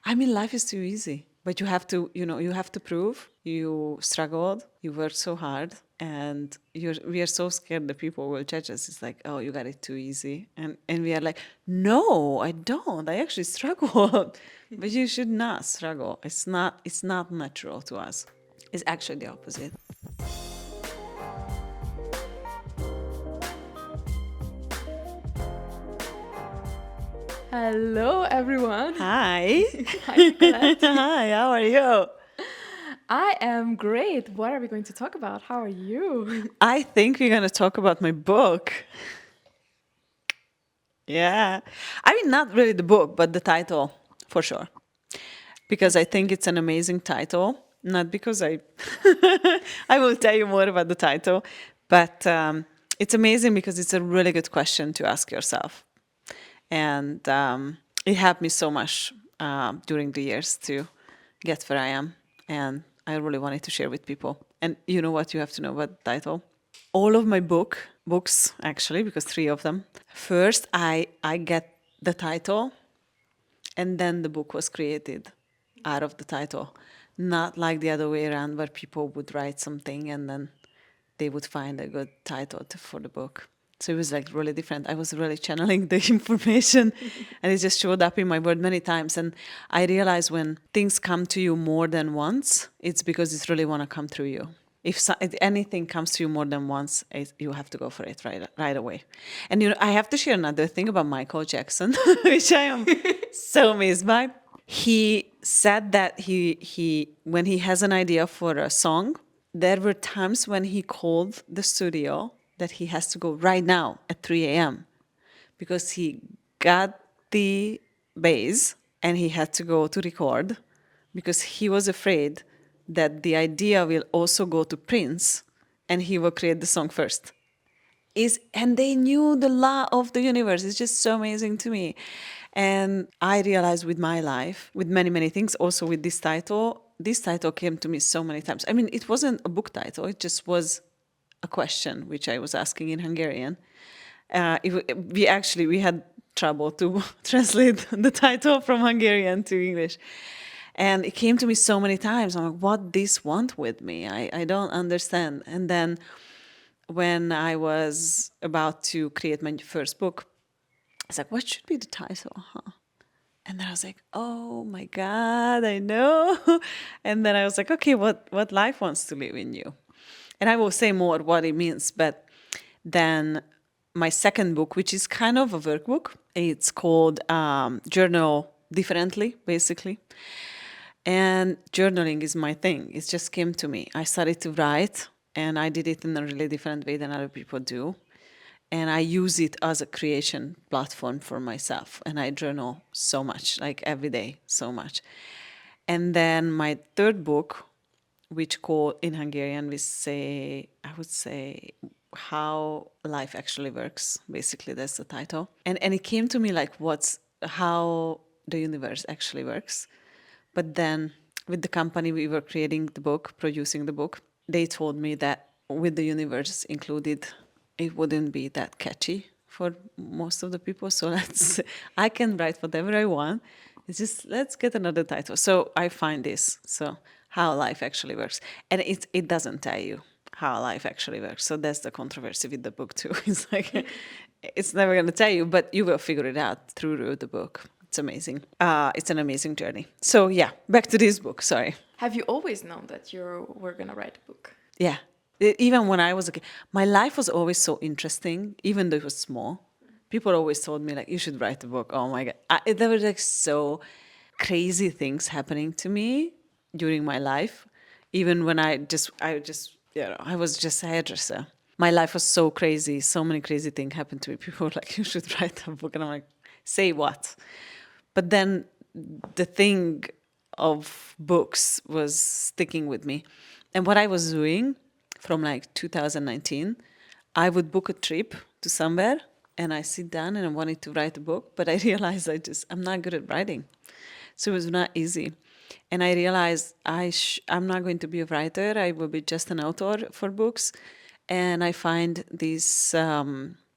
I mean, life is too easy, but you have to, you have to prove you struggled, you worked so hard, and we are so scared that people will judge us. It's like, oh, you got it too easy, and we are like, no, I don't. I actually struggled, but you should not struggle. It's not natural to us. It's actually the opposite. Hello, everyone. Hi. Hi, Nicolette. Hi, how are you? I am great. What are we going to talk about? How are you? I think we're going to talk about my book. Yeah. I mean, not really the book, but the title, for sure. Because I think it's an amazing title. Not because I will tell you more about the title, but it's amazing because it's a really good question to ask yourself. And it helped me so much during the years to get where I am. And I really wanted to share with people. And you know what you have to know about the title? All of my books, actually, because three of them. First, I get the title, and then the book was created out of the title. Not like the other way around, where people would write something and then they would find a good title for the book. So it was like really different. I was really channeling the information and it just showed up in my word many times. And I realized when things come to you more than once, it's because it's really want to come through you. If anything comes to you more than once, you have to go for it right away. And I have to share another thing about Michael Jackson, which I am so amazed by. He said that he when he has an idea for a song, there were times when he called the studio that he has to go right now at 3 a.m. because he got the bass and he had to go to record because he was afraid that the idea will also go to Prince and he will create the song first. And they knew the law of the universe. It's just so amazing to me. And I realized with my life, with many things, also with this title came to me so many times. I mean, it wasn't a book title, it just was a question which I was asking in Hungarian. We had trouble to translate the title from Hungarian to English. And it came to me so many times. I'm like, what this want with me? I don't understand. And then when I was about to create my first book, I was like, what should be the title? Huh? And then I was like, oh my God, I know. And then I was like, okay, what life wants to live in you? And I will say more what it means. But then my second book, which is kind of a workbook, it's called Journal Differently, basically. And journaling is my thing. It just came to me. I started to write, and I did it in a really different way than other people do. And I use it as a creation platform for myself. And I journal so much, like every day, so much. And then my third book, which called in Hungarian, I would say, how life actually works. Basically, that's the title. And it came to me like how the universe actually works. But then with the company we were creating the book, producing the book, they told me that with the universe included, it wouldn't be that catchy for most of the people. So I can write whatever I want. It's just, let's get another title. So I find this. So how life actually works. And it doesn't tell you how life actually works. So that's the controversy with the book too. It's like, it's never going to tell you, but you will figure it out through the book. It's amazing. It's an amazing journey. So yeah, back to this book. Sorry. Have you always known that you were going to write a book? Yeah. Even when I was a kid, my life was always so interesting, even though it was small. People always told me like, you should write a book. Oh my God. There were like so crazy things happening to me during my life. Even when I was just a hairdresser. My life was so crazy. So many crazy things happened to me. People were like, you should write a book. And I'm like, say what? But then the thing of books was sticking with me. And what I was doing from like 2019, I would book a trip to somewhere and I sit down and I wanted to write a book, but I realized I'm not good at writing. So it was not easy. And I realized I'm not going to be a writer. I will be just an author for books. And I find this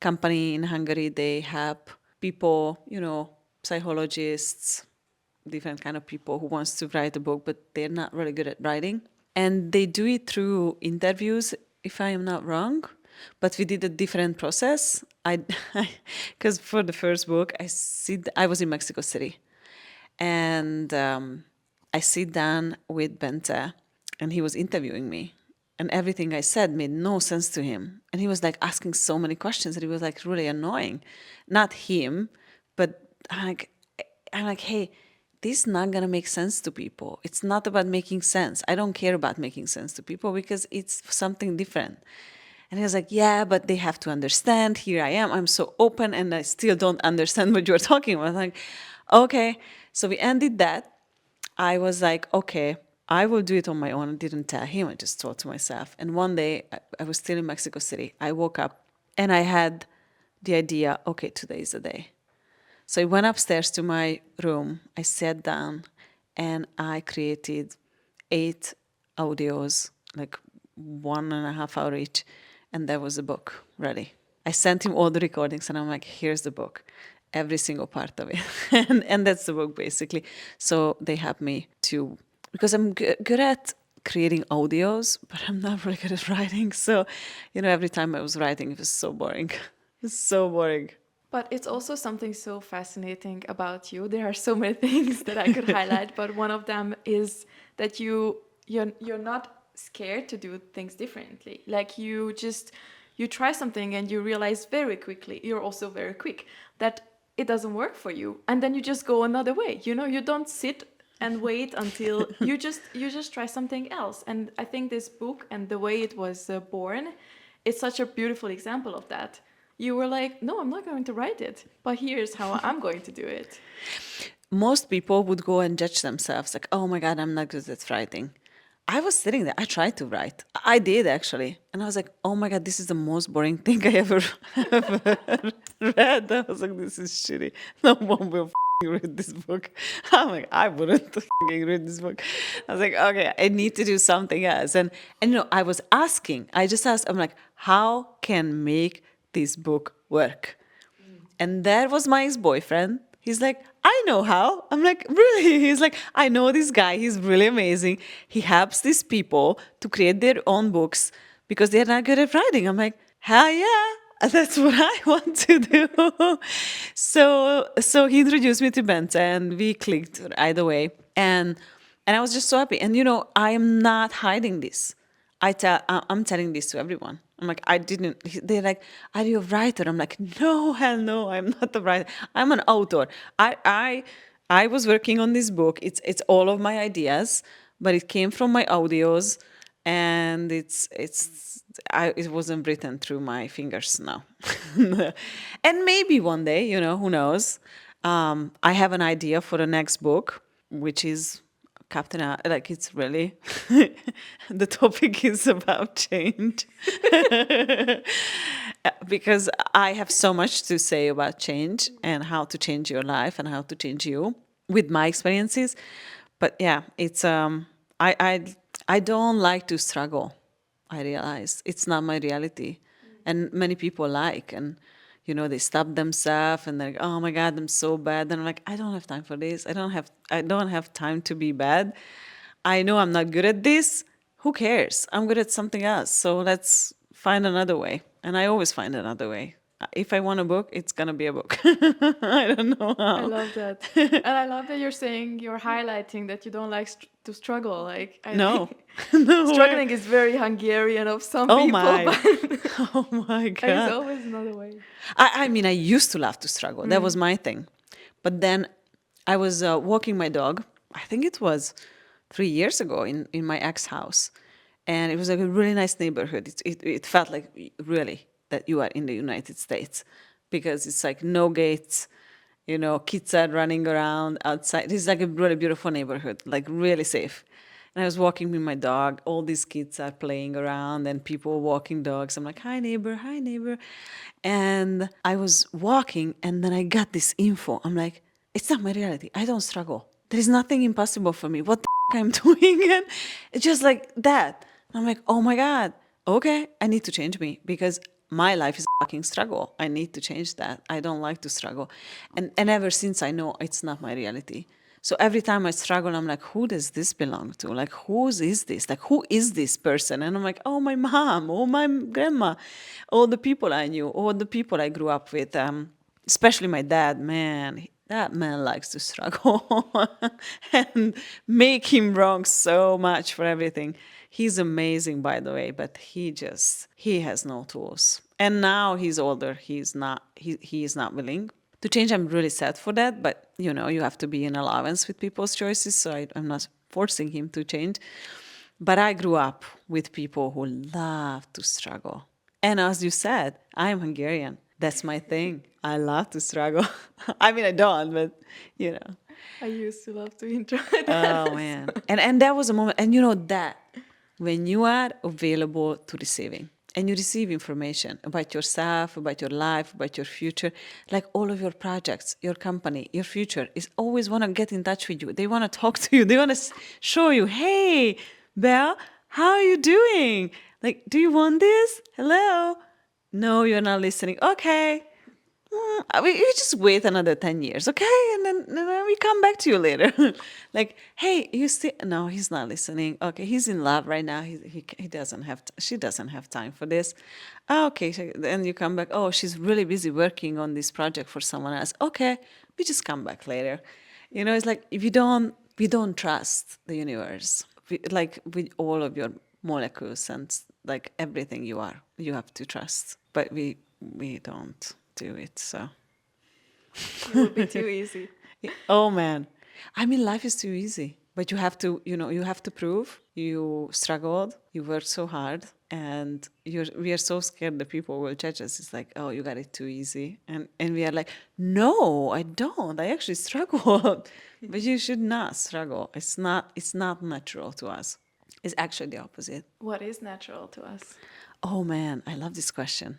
company in Hungary, they help people, psychologists, different kind of people who wants to write a book, but they're not really good at writing. And they do it through interviews, if I am not wrong. But we did a different process. Because for the first book, I was in Mexico City, and I sit down with Bente, and he was interviewing me, and everything I said made no sense to him, and he was like asking so many questions, and it was like really annoying. Not him, but I'm like, hey, this is not gonna make sense to people. It's not about making sense. I don't care about making sense to people because it's something different. And he was like, yeah, but they have to understand. Here I am. I'm so open and I still don't understand what you're talking about. I'm like, okay. So we ended that. I was like, okay, I will do it on my own. I didn't tell him. I just thought to myself. And one day I was still in Mexico City. I woke up and I had the idea, okay, today is the day. So I went upstairs to my room. I sat down and I created 8 audios, like 1.5 hours each. And there was a book ready. I sent him all the recordings and I'm like, here's the book, every single part of it. and that's the book basically. So they helped me to, because I'm good at creating audios, but I'm not really good at writing. So, every time I was writing, it was so boring. It's so boring. But it's also something so fascinating about you. There are so many things that I could highlight, but one of them is that you're not scared to do things differently. Like you try something and you realize very quickly, you're also very quick, that it doesn't work for you, and then you just go another way. You don't sit and wait until you just try something else. And I think this book and the way it was born is such a beautiful example of that. You were like, no, I'm not going to write it, but here's how I'm going to do it. Most people would go and judge themselves, like, oh my God, I'm not good at writing. I was sitting there, I tried to write. I did actually. And I was like, oh my God, this is the most boring thing I ever read. I was like, this is shitty. No one will read this book. I'm like, I wouldn't read this book. I was like, okay, I need to do something else. And I was asking, I just asked, I'm like, how can make this book work? And there was my ex-boyfriend. He's like, I know how. I'm like, really? He's like, I know this guy. He's really amazing. He helps these people to create their own books because they're not good at writing. I'm like, hell yeah. That's what I want to do. So he introduced me to Bente and we clicked right away. And I was just so happy. And I am not hiding this. I'm telling this to everyone. I'm like, they're like, are you a writer? I'm like, no, hell no, I'm not a writer. I'm an author. I was working on this book. It's all of my ideas, but it came from my audios, and it wasn't written through my fingers now. And maybe one day, who knows? I have an idea for the next book, which is like it's really the topic is about change. Because I have so much to say about change and how to change your life and how to change you with my experiences. But yeah, it's I don't like to struggle. I realize it's not my reality, and many people like, and they stop themselves and they're like, oh my God, I'm so bad. And I'm like, I don't have time for this. I don't have time to be bad. I know I'm not good at this. Who cares? I'm good at something else. So let's find another way. And I always find another way. If I want a book, it's gonna be a book. I don't know how. I love that. And I love that you're highlighting that you don't like to struggle. Like, No. No way. struggling is very Hungarian of some Oh people. my. But Oh my God. there's always another way. I mean, I used to love to struggle. That was my thing. But then I was walking my dog, I think it was 3 years ago in my ex house. And it was like a really nice neighborhood. It felt like really that you are in the United States, because it's like no gates, kids are running around outside. It's like a really beautiful neighborhood, like really safe. And I was walking with my dog. All these kids are playing around and people walking dogs. I'm like, hi, neighbor, hi, neighbor. And I was walking and then I got this info. I'm like, it's not my reality. I don't struggle. There is nothing impossible for me. What the I'm doing? And it's just like that. I'm like, oh my God, okay, I need to change me because my life is a fucking struggle. I need to change that. I don't like to struggle. And ever since I know it's not my reality. So every time I struggle, I'm like, who does this belong to? Like, whose is this? Like, who is this person? And I'm like, oh, my mom, oh, my grandma, all the people I knew, all the people I grew up with, especially my dad, man, that man likes to struggle and make him wrong so much for everything. He's amazing, by the way, but he has no tools. And now he's older. He is not willing to change. I'm really sad for that, but you have to be in allowance with people's choices, so I'm not forcing him to change. But I grew up with people who love to struggle. And as you said, I'm Hungarian. That's my thing. I love to struggle. I mean, I don't, but you know. I used to love to enjoy that. Oh man. And that was a moment, and that when you are available to receiving and you receive information about yourself, about your life, about your future, like all of your projects, your company, your future is always want to get in touch with you. They want to talk to you. They want to show you, hey, Belle, how are you doing? Like, do you want this? Hello? No, you're not listening. Okay. We just wait another 10 years, okay? And then we come back to you later. Like, hey, you still... No, he's not listening. Okay, he's in love right now. He doesn't have... She doesn't have time for this. Okay, then you come back. Oh, she's really busy working on this project for someone else. Okay, we just come back later. It's like if we don't trust the universe. Like with all of your molecules and like everything you are, you have to trust. But we don't do it, so. It would be too easy. Oh man, I mean, life is too easy, but you have to, you have to prove you struggled, you worked so hard, and we are so scared that people will judge us. It's like, oh, you got it too easy, and we are like, no, I don't. I actually struggled, but you should not struggle. It's not natural to us. It's actually the opposite. What is natural to us? Oh man, I love this question.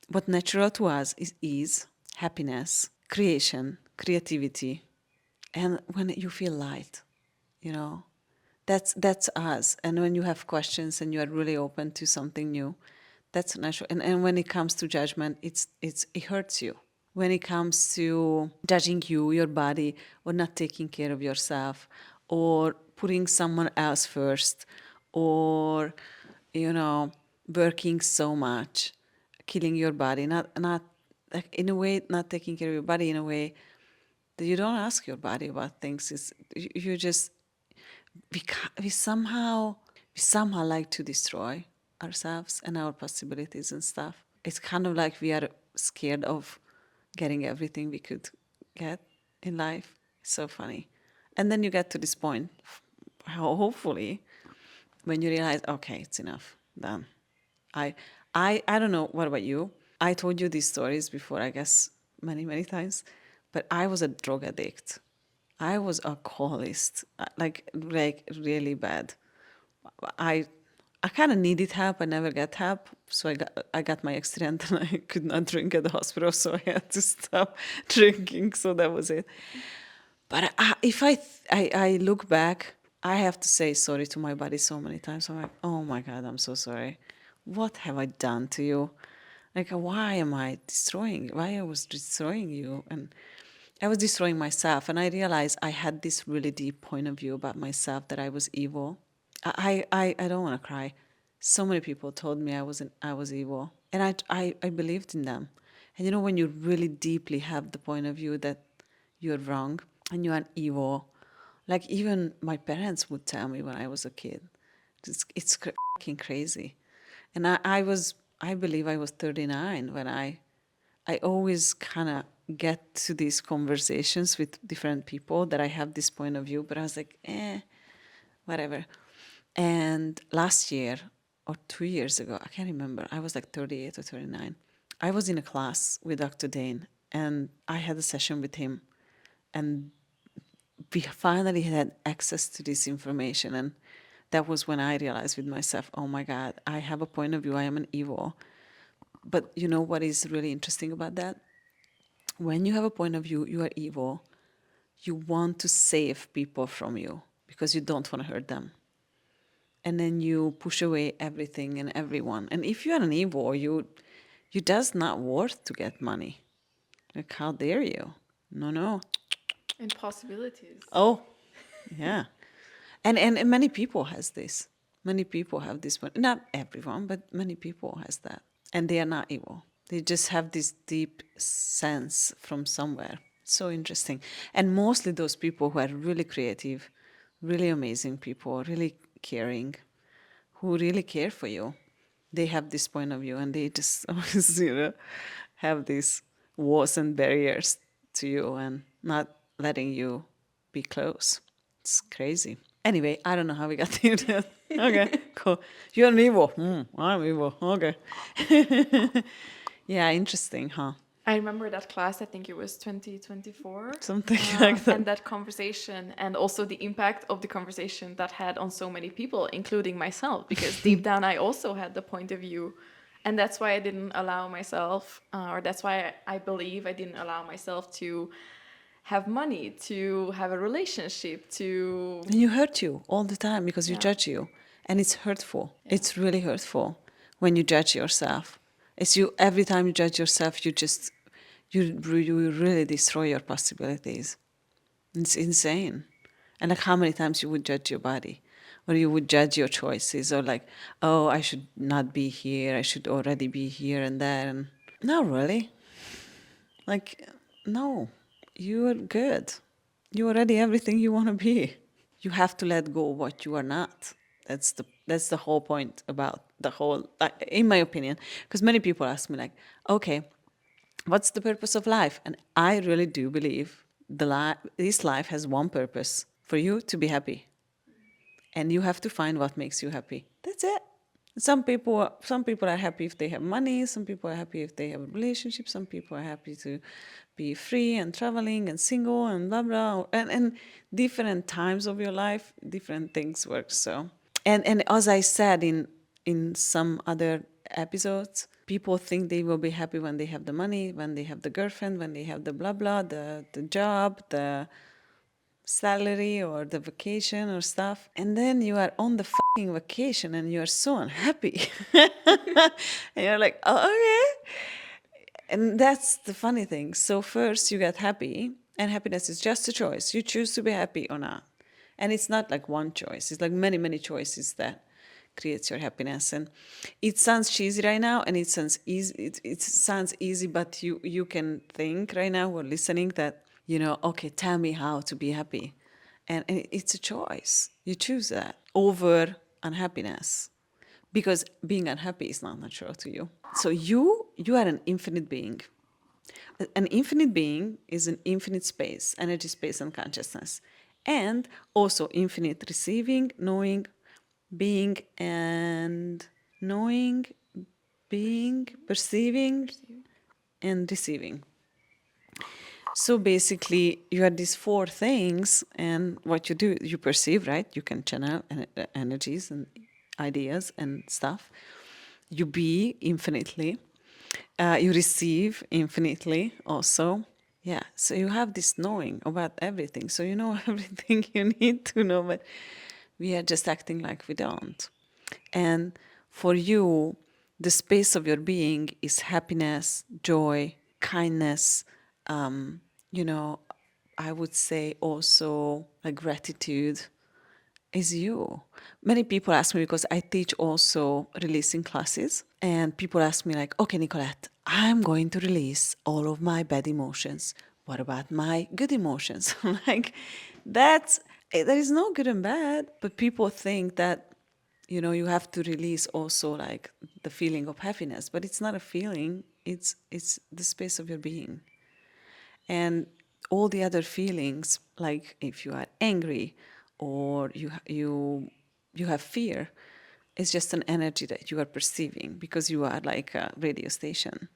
What natural to us is ease, happiness, creation, creativity, and when you feel light, that's us. And when you have questions and you are really open to something new, that's natural. And when it comes to judgment, it hurts you. When it comes to judging you, your body, or not taking care of yourself, or putting someone else first, or working so much, killing your body, not like in a way, not taking care of your body in a way that you don't ask your body about things. You just we somehow like to destroy ourselves and our possibilities and stuff. It's kind of like we are scared of getting everything we could get in life. It's so funny. And then you get to this point, hopefully, when you realize, okay, it's enough, done. I don't know, what about you? I told you these stories before, I guess, many, many times, but I was a drug addict. I was alcoholist, like really bad. I I kind of needed help. I never got help, so I got my accident and I could not drink at the hospital, so I had to stop drinking. So that was it. But if I look back, I have to say sorry to my body so many times. I'm like, oh my God, I'm so sorry. What have I done to you? Like, why am I destroying? Why I was destroying you? And I was destroying myself. And I realized I had this really deep point of view about myself, that I was evil. I don't want to cry. So many people told me I was evil, and I believed in them. And when you really deeply have the point of view that you're wrong and you are evil, like even my parents would tell me when I was a kid, it's fucking crazy. And I believe I was 39 when I always kind of get to these conversations with different people that I have this point of view, but I was like, whatever. And last year or 2 years ago, I can't remember, I was like 38 or 39. I was in a class with Dr. Dane, and I had a session with him, and we finally had access to this information. And that was when I realized with myself, oh my God, I have a point of view, I am an evil. But you know what is really interesting about that? When you have a point of view, you are evil, you want to save people from you because you don't want to hurt them. And then you push away everything and everyone. And if you are an evil, you does not worth to get money. Like, how dare you? No. And possibilities. Oh, yeah. And many people has this. Many people have this one. Not everyone, but many people has that. And they are not evil. They just have this deep sense from somewhere. So interesting. And mostly those people who are really creative, really amazing people, really caring, who really care for you. They have this point of view and they just always, have these walls and barriers to you and not letting you be close. It's crazy. Anyway, I don't know how we got here. Okay, cool. You're an evil. I'm evil. Okay. Yeah, interesting, huh? I remember that class, I think it was 2024. Something like that. And that conversation, and also the impact of the conversation that had on so many people, including myself, because deep down I also had the point of view. And that's why I didn't allow myself, or that's why I believe I didn't allow myself to have money, to have a relationship, to. And you hurt you all the time because you Yeah. judge you. And it's hurtful. It's really hurtful when you judge yourself. It's you every time you judge yourself, you really destroy your possibilities. It's insane. And like how many times you would judge your body or you would judge your choices or like, oh, I should not be here. I should already be here and there. And no, really. Like, no, you are good. You're already everything you want to be. You have to let go of what you are not. That's the whole point about the whole, in my opinion, because many people ask me like, okay, what's the purpose of life? And I really do believe this life has one purpose: for you to be happy, and you have to find what makes you happy. That's it. Some people are happy if they have money. Some people are happy if they have a relationship. Some people are happy to be free and traveling and single and blah blah. And different times of your life, different things work. So and as I said in some other episodes, people think they will be happy when they have the money, when they have the girlfriend, when they have the blah blah, the job, the salary or the vacation or stuff, and then you are on the fucking vacation and you are so unhappy. And you're like, oh, okay. And that's the funny thing. So first you get happy, and happiness is just a choice. You choose to be happy or not. And it's not like one choice. It's like many, many choices that creates your happiness. And it sounds cheesy right now, and it sounds easy. It sounds easy, but you can think right now or listening that, okay, tell me how to be happy. And it's a choice. You choose that over unhappiness, because being unhappy is not natural to you. So you are an infinite being. An infinite being is an infinite space, energy, space, and consciousness. And also infinite receiving, knowing, being, and knowing, being, perceiving, and receiving. So basically, you have these four things, and what you do, you perceive, right? You can channel energies and ideas and stuff. You be infinitely. You receive infinitely also. Yeah, so you have this knowing about everything. So you know everything you need to know, but we are just acting like we don't. And for you, the space of your being is happiness, joy, kindness, I would say also like gratitude is you. Many people ask me, because I teach also releasing classes, and people ask me like, okay, Nicolette, I'm going to release all of my bad emotions. What about my good emotions? Like, there is no good and bad, but people think that, you have to release also like the feeling of happiness, but it's not a feeling, it's the space of your being. And all the other feelings, like if you are angry or you have fear, it's just an energy that you are perceiving, because you are like a radio station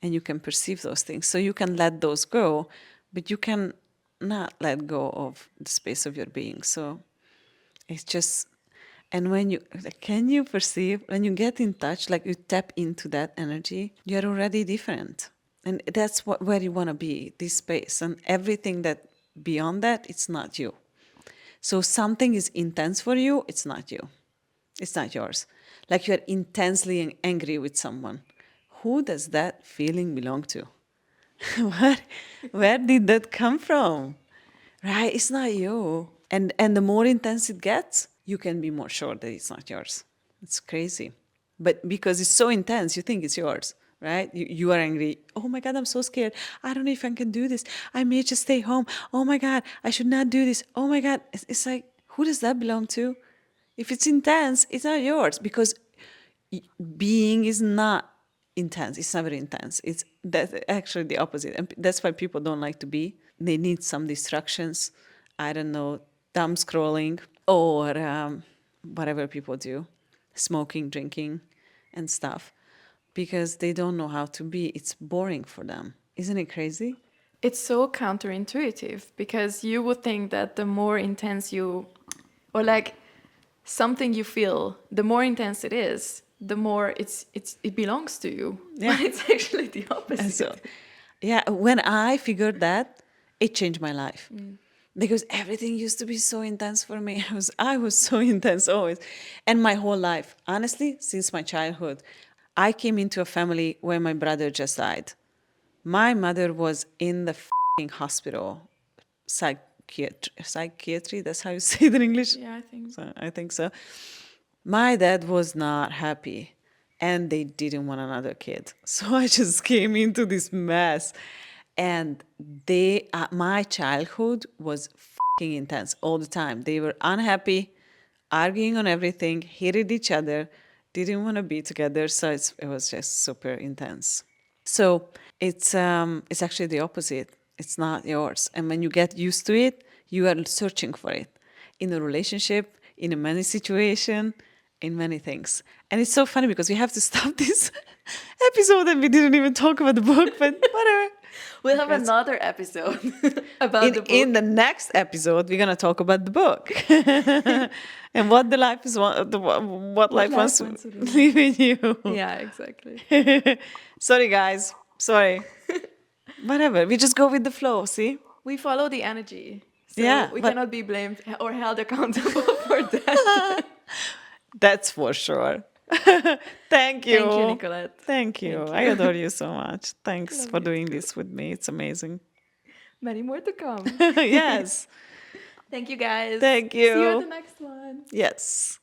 and you can perceive those things. So you can let those go, but you can not let go of the space of your being. So it's just, and when can you perceive, when you get in touch, like you tap into that energy, you're already different. And that's where you want to be, this space. And everything that beyond that, it's not you. So something is intense for you, it's not you. It's not yours. Like you're intensely angry with someone. Who does that feeling belong to? where did that come from? right? It's not you. And the more intense it gets, you can be more sure that it's not yours. It's crazy. But because it's so intense, you think it's yours, right? You are angry. Oh my God, I'm so scared. I don't know if I can do this. I may just stay home. Oh my God, I should not do this. Oh my God. It's like, who does that belong to? If it's intense, it's not yours because being is not intense. It's never intense. It's that's actually the opposite. And that's why people don't like to be. They need some distractions. I don't know, thumb scrolling or whatever people do, smoking, drinking, and stuff, because they don't know how to be. It's boring for them. Isn't it crazy? It's so counterintuitive because you would think that the more intense you, or like something you feel, the more intense it is, the more it belongs to you. Yeah. But it's actually the opposite. And so, yeah, when I figured that, it changed my life. Because everything used to be so intense for me. I was so intense always. And my whole life, honestly, since my childhood, I came into a family where my brother just died. My mother was in the hospital, psychiatry, that's how you say it in English? Yeah, I think. So I think so. My dad was not happy and they didn't want another kid. So I just came into this mess. And my childhood was intense all the time. They were unhappy, arguing on everything, hated each other, didn't want to be together. So it was just super intense. So it's actually the opposite. It's not yours. And when you get used to it, you are searching for it in a relationship, in a many situation, in many things. And it's so funny because we have to stop this episode and we didn't even talk about the book, but whatever. We'll have another episode about the book. In the next episode, we're gonna talk about the book and what the life is, what life wants to wants to do. live in you. Yeah, exactly. Sorry, guys. Sorry. Whatever. We just go with the flow. See? We follow the energy. So Yeah, we but- cannot be blamed or held accountable for that. That's for sure. Thank you. Thank you, Nicolette. Thank you. Thank I you. adore you so much. Thanks Love for you doing this with me. It's amazing. Many more to come. Yes. Thank you, guys. Thank See you at you. the next one. Yes.